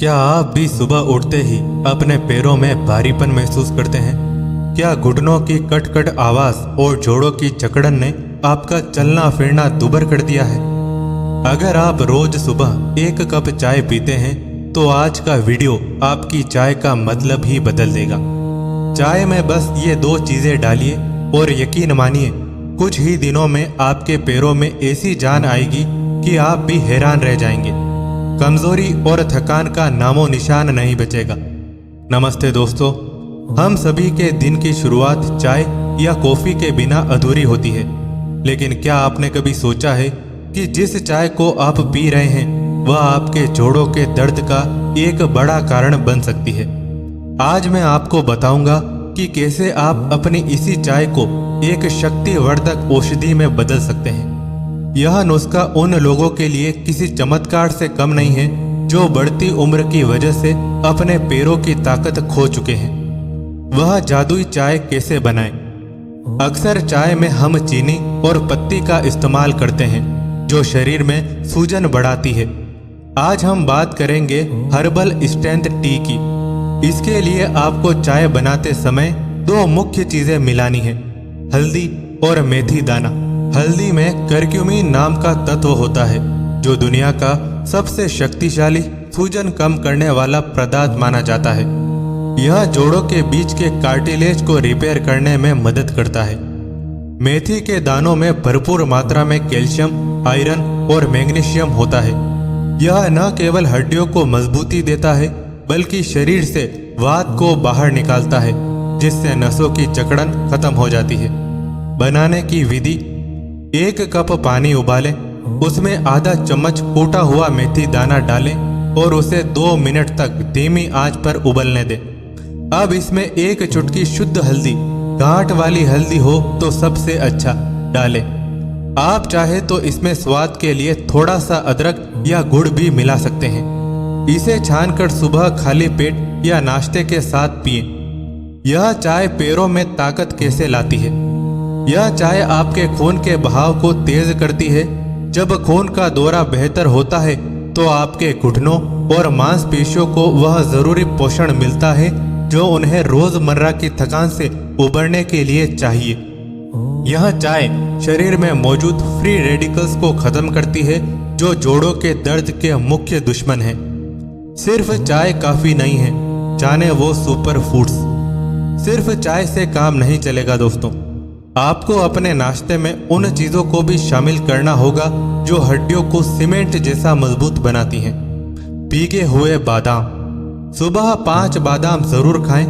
क्या आप भी सुबह उठते ही अपने पैरों में भारीपन महसूस करते हैं? क्या घुटनों की कट-कट आवाज और जोड़ों की जकड़न ने आपका चलना फिरना दुभर कर दिया है? अगर आप रोज सुबह एक कप चाय पीते हैं तो आज का वीडियो आपकी चाय का मतलब ही बदल देगा। चाय में बस ये दो चीजें डालिए और यकीन मानिए कुछ ही दिनों में आपके पैरों में ऐसी जान आएगी कि आप भी हैरान रह जाएंगे। कमजोरी और थकान का नामो निशान नहीं बचेगा। नमस्ते दोस्तों, हम सभी के दिन की शुरुआत चाय या कॉफी के बिना अधूरी होती है। लेकिन क्या आपने कभी सोचा है कि जिस चाय को आप पी रहे हैं वह आपके जोड़ों के दर्द का एक बड़ा कारण बन सकती है। आज मैं आपको बताऊंगा कि कैसे आप अपनी इसी चाय को एक शक्तिवर्धक औषधि में बदल सकते हैं। यह नुस्खा उन लोगों के लिए किसी चमत्कार से कम नहीं है जो बढ़ती उम्र की वजह से अपने पैरों की ताकत खो चुके हैं। वह जादुई चाय कैसे बनाएं? अक्सर चाय में हम चीनी और पत्ती का इस्तेमाल करते हैं जो शरीर में सूजन बढ़ाती है। आज हम बात करेंगे हर्बल स्ट्रेंथ टी की। इसके लिए आपको चाय बनाते समय दो मुख्य चीजें मिलानी है, हल्दी और मेथी दाना। हल्दी में करक्यूमिन नाम का तत्व होता है जो दुनिया का सबसे शक्तिशाली सूजन कम करने वाला पदार्थ माना जाता है। यह जोड़ों के बीच के कार्टिलेज को रिपेयर करने में मदद करता है। मेथी के दानों में भरपूर मात्रा में कैल्शियम, आयरन और मैग्नीशियम होता है। यह न केवल हड्डियों को मजबूती देता है बल्कि शरीर से वात को बाहर निकालता है, जिससे नसों की जकड़न खत्म हो जाती है। बनाने की विधि: एक कप पानी उबालें, उसमें आधा चम्मच कूटा हुआ मेथी दाना डालें और उसे 2 मिनट तक धीमी आंच पर उबलने दें। अब इसमें एक चुटकी शुद्ध हल्दी, गांठ वाली हल्दी हो तो सबसे अच्छा, डालें। आप चाहे तो इसमें स्वाद के लिए थोड़ा सा अदरक या गुड़ भी मिला सकते हैं। इसे छानकर सुबह खाली पेट या नाश्ते के साथ पिएं। यह चाय पैरों में ताकत कैसे लाती है? यह चाय आपके खून के बहाव को तेज करती है। जब खून का दौरा बेहतर होता है तो आपके घुटनों और मांसपेशियों को वह जरूरी पोषण मिलता है जो उन्हें रोजमर्रा की थकान से उबरने के लिए चाहिए। यह चाय शरीर में मौजूद फ्री रेडिकल्स को खत्म करती है जो जोड़ों के दर्द के मुख्य दुश्मन हैं। सिर्फ चाय काफी नहीं है, जाने वो सुपर फूड्स। सिर्फ चाय से काम नहीं चलेगा दोस्तों, आपको अपने नाश्ते में उन चीजों को भी शामिल करना होगा जो हड्डियों को सीमेंट जैसा मजबूत बनाती हैं। भीगे हुए बादाम, सुबह 5 बादाम जरूर खाएं,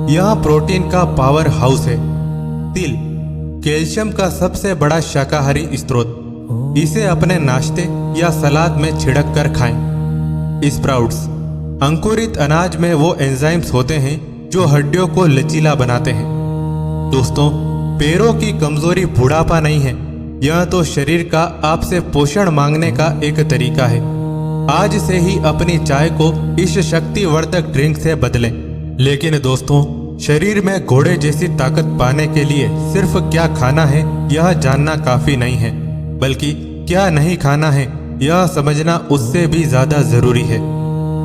यह प्रोटीन का पावर हाउस है। तिल, कैल्शियम का सबसे बड़ा शाकाहारी स्रोत, इसे अपने नाश्ते या सलाद में छिड़क कर खाएं। स्प्राउट्स, अंकुरित अनाज में वो एंजाइम्स होते हैं जो हड्डियों को लचीला बनाते हैं। दोस्तों, पैरों की कमजोरी बुढ़ापा नहीं है, यह तो शरीर का आपसे पोषण मांगने का एक तरीका है। आज से ही अपनी चाय को इस शक्तिवर्धक ड्रिंक से बदलें। लेकिन दोस्तों, शरीर में घोड़े जैसी ताकत पाने के लिए सिर्फ क्या खाना है यह जानना काफी नहीं है, बल्कि क्या नहीं खाना है यह समझना उससे भी ज्यादा जरूरी है।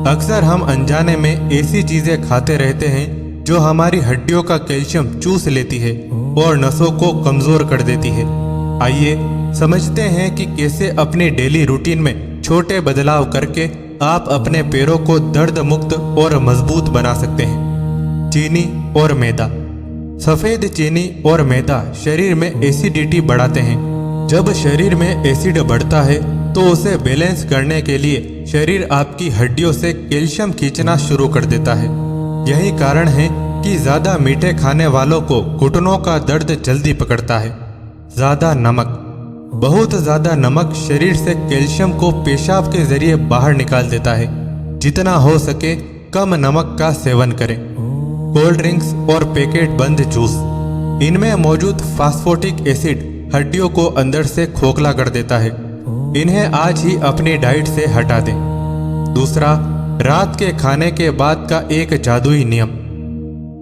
अक्सर हम अनजाने में ऐसी चीजें खाते रहते हैं जो हमारी हड्डियों का कैल्शियम चूस लेती है और नसों को कमजोर कर देती है। आइए समझते हैं कि कैसे अपनी डेली रूटीन में छोटे बदलाव करके आप अपने पैरों को दर्द मुक्त और मजबूत बना सकते हैं। चीनी और मैदा। सफेद चीनी और मैदा शरीर में एसिडिटी बढ़ाते हैं। जब शरीर में एसिड बढ़ता है तो उसे बैलेंस करने के लिए शरीर आपकी हड्डियों से कैल्शियम खींचना शुरू कर देता है। यही कारण है कि ज्यादा मीठे खाने वालों को घुटनों का दर्द जल्दी पकड़ता है। ज्यादा नमक, बहुत ज्यादा नमक शरीर से कैल्शियम को पेशाब के जरिए बाहर निकाल देता है। जितना हो सके कम नमक का सेवन करें। कोल्ड ड्रिंक्स और पैकेट बंद जूस, इनमें मौजूद फास्फोटिक एसिड हड्डियों को अंदर से खोखला कर देता है। इन्हें आज ही अपनी डाइट से हटा दें। दूसरा, रात के खाने के बाद का एक जादुई नियम।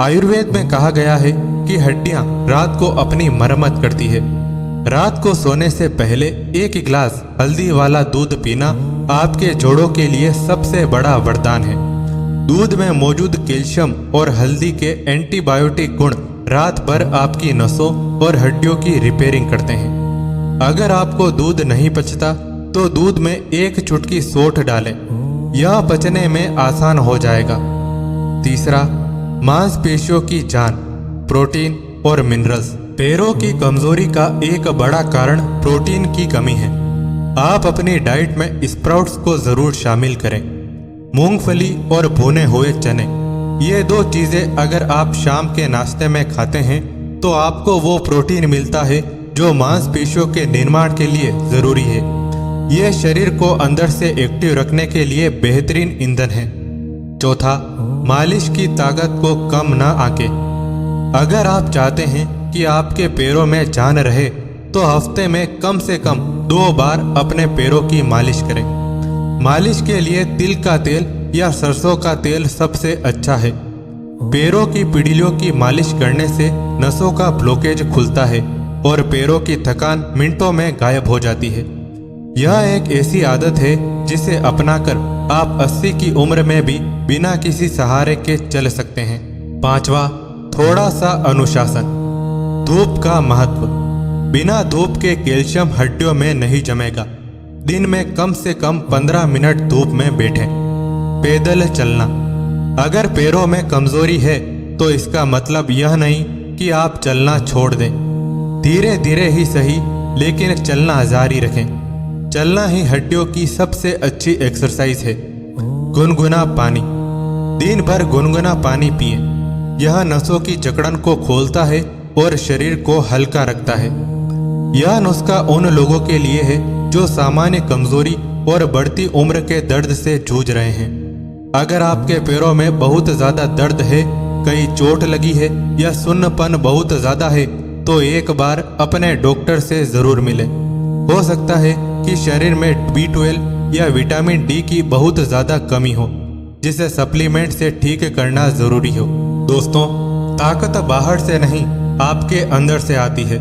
आयुर्वेद में कहा गया है कि हड्डियां रात को अपनी मरम्मत करती है। रात को सोने से पहले 1 गिलास हल्दी वाला दूध पीना आपके जोड़ों के लिए सबसे बड़ा वरदान है। दूध में मौजूद कैल्शियम और हल्दी के एंटीबायोटिक गुण रात भर आपकी नसों और हड्डियों की रिपेयरिंग करते हैं। अगर आपको दूध नहीं पचता तो दूध में एक चुटकी सौंठ डालें, यह पचने में आसान हो जाएगा। तीसरा, मांसपेशियों की जान, प्रोटीन और मिनरल्स। पैरों की कमजोरी का एक बड़ा कारण प्रोटीन की कमी है। आप अपनी डाइट में स्प्राउट्स को जरूर शामिल करें। मूंगफली और भुने हुए चने, ये 2 चीजें अगर आप शाम के नाश्ते में खाते हैं तो आपको वो प्रोटीन मिलता है जो मांसपेशियों के निर्माण के लिए जरूरी है। ये शरीर को अंदर से एक्टिव रखने के लिए बेहतरीन ईंधन है। चौथा, मालिश की ताकत को कम ना आंके। अगर आप चाहते हैं कि आपके पैरों में जान रहे तो हफ्ते में कम से कम 2 बार अपने पैरों की मालिश करें। मालिश के लिए तिल का तेल या सरसों का तेल सबसे अच्छा है। पैरों की पीढ़ियों की मालिश करने से नसों का ब्लॉकेज खुलता है और पैरों की थकान मिनटों में गायब हो जाती है। यह एक ऐसी आदत है जिसे अपनाकर आप 80 की उम्र में भी बिना किसी सहारे के चल सकते हैं। 5वां, थोड़ा सा अनुशासन। धूप का महत्व। बिना धूप के कैल्शियम हड्डियों में नहीं जमेगा। दिन में कम से कम 15 मिनट धूप में बैठें। पैदल चलना। अगर पैरों में कमजोरी है तो इसका मतलब यह नहीं कि आप चलना छोड़ दें। धीरे धीरे ही सही, लेकिन चलना जारी रखें। चलना ही हड्डियों की सबसे अच्छी एक्सरसाइज है। गुनगुना पानी। दिन भर गुनगुना पानी पिए। यह नसों की जकड़न को खोलता है और शरीर को हल्का रखता है। यह नुस्खा उन लोगों के लिए है जो सामान्य कमजोरी और बढ़ती उम्र के दर्द से जूझ रहे हैं। अगर आपके पैरों में बहुत ज्यादा दर्द है, कहीं चोट लगी है या सुन्नपन बहुत ज्यादा है तो एक बार अपने डॉक्टर से जरूर मिले। हो सकता है कि शरीर में B12 या विटामिन डी की बहुत ज्यादा कमी हो, जिसे सप्लीमेंट से ठीक करना जरूरी हो। दोस्तों, ताकत बाहर से नहीं, आपके अंदर से आती है।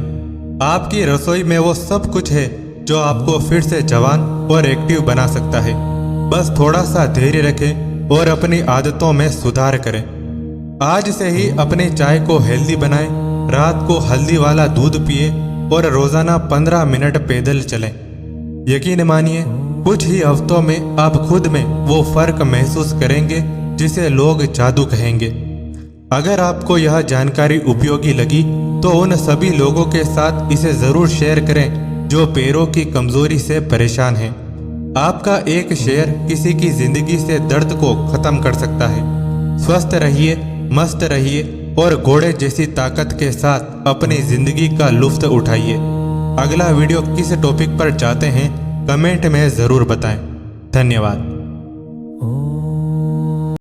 आपकी रसोई में वो सब कुछ है जो आपको फिर से जवान और एक्टिव बना सकता है। बस थोड़ा सा धैर्य रखें और अपनी आदतों में सुधार करें। आज से ही अपनी चाय को हेल्दी बनाएं, रात को हल्दी वाला दूध पिए और रोजाना 15 मिनट पैदल चलें। यकीन मानिए, कुछ ही हफ्तों में आप खुद में वो फर्क महसूस करेंगे जिसे लोग जादू कहेंगे। अगर आपको यह जानकारी उपयोगी लगी तो उन सभी लोगों के साथ इसे जरूर शेयर करें जो पैरों की कमजोरी से परेशान हैं। आपका एक शेयर किसी की जिंदगी से दर्द को खत्म कर सकता है। स्वस्थ रहिए, मस्त रहिए और घोड़े जैसी ताकत के साथ अपनी जिंदगी का लुत्फ उठाइए। अगला वीडियो किस टॉपिक पर चाहते हैं कमेंट में जरूर बताएं। धन्यवाद।